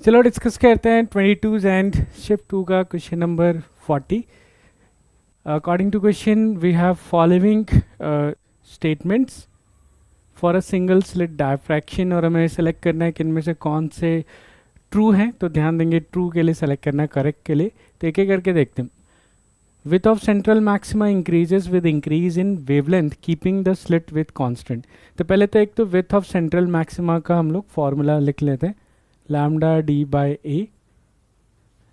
चलो डिस्कस करते हैं 22 एंड शिफ्ट 2 का question number 40. According to question we have following statements for a single slit diffraction, और हमें सेलेक्ट करना है कि इनमें से कौन से ट्रू हैं. तो ध्यान देंगे ट्रू के लिए सेलेक्ट करना है, करेक्ट के लिए. तो एक एक करके देखते हैं. Width of central maxima increases with increase in wavelength keeping the slit with constant. तो पहले तो एक तो विथ ऑफ सेंट्रल मैक्सिमा का हम लोग फॉर्मूला लिख लेते हैं, लैम्डा डी बाई ए.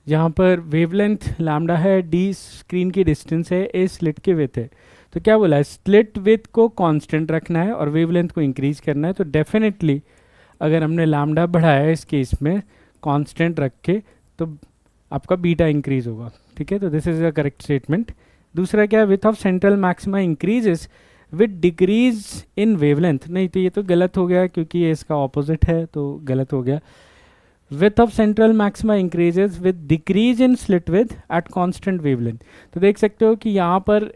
जहाँ पर वेवलेंथ लैम्डा है, डी स्क्रीन की डिस्टेंस है, ए स्लिट की विथ है. तो क्या बोला है, स्लिट विथ को कांस्टेंट रखना है और वेवलेंथ को इंक्रीज करना है. तो डेफिनेटली अगर हमने लैम्डा बढ़ाया है इस केस में कांस्टेंट रख के, तो आपका बीटा इंक्रीज होगा. ठीक है, तो this is a correct statement. दूसरा क्या है, width of central maxima increases with decrease in wavelength. नहीं, तो ये तो गलत हो गया क्योंकि ये इसका ऑपोजिट है, तो गलत हो गया. width of central maxima increases with decrease in slit width at constant wavelength. तो देख सकते हो कि यहाँ पर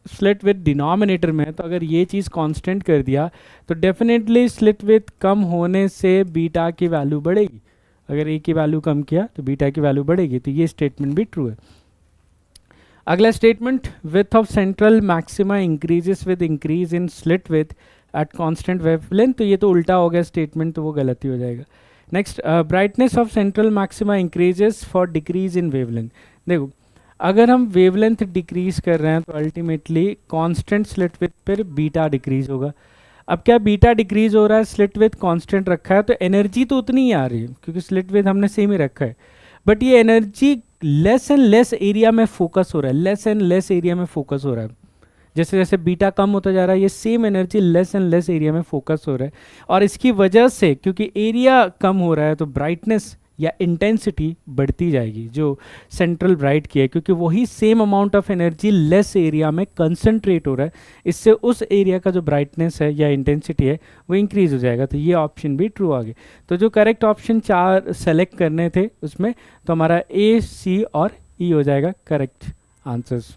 स्लिट विथ डिनोमिनेटर में है, तो अगर ये चीज़ कांस्टेंट कर दिया तो डेफिनेटली स्लिट विथ कम होने से बीटा की वैल्यू बढ़ेगी. अगर ए की वैल्यू कम किया तो बीटा की वैल्यू बढ़ेगी. तो ये स्टेटमेंट भी ट्रू है. अगला statement, width of central maxima increases with increase in slit with at constant wavelength. तो ये तो उल्टा हो गया स्टेटमेंट, तो वो गलती हो जाएगा. Next, brightness of central maxima increases for decrease in wavelength. देखो, अगर हम वेवलेंथ डिक्रीज कर रहे हैं तो अल्टीमेटली कांस्टेंट स्लिट विथ पर बीटा डिक्रीज होगा. अब क्या बीटा डिक्रीज हो रहा है, स्लिट विथ कांस्टेंट रखा है, तो एनर्जी तो उतनी ही आ रही है क्योंकि स्लिट विथ हमने सेम ही रखा है. बट ये energy less and less area में फोकस हो रहा है, लेस एंड लेस एरिया में फोकस हो रहा है. जैसे जैसे बीटा कम होता जा रहा है, ये same energy less and less area में फोकस हो रहा है. और इसकी वजह से क्योंकि एरिया कम हो रहा है तो ब्राइटनेस या इंटेंसिटी बढ़ती जाएगी जो सेंट्रल ब्राइट की है, क्योंकि वही same amount of energy less area में कंसंट्रेट हो रहा है. इससे उस एरिया का जो ब्राइटनेस है या इंटेंसिटी है वो इंक्रीज हो जाएगा. तो ये ऑप्शन भी ट्रू आ गया. तो जो करेक्ट ऑप्शन 4 सेलेक्ट करने थे उसमें, तो हमारा ए, सी और ई हो जाएगा करेक्ट आंसर्स.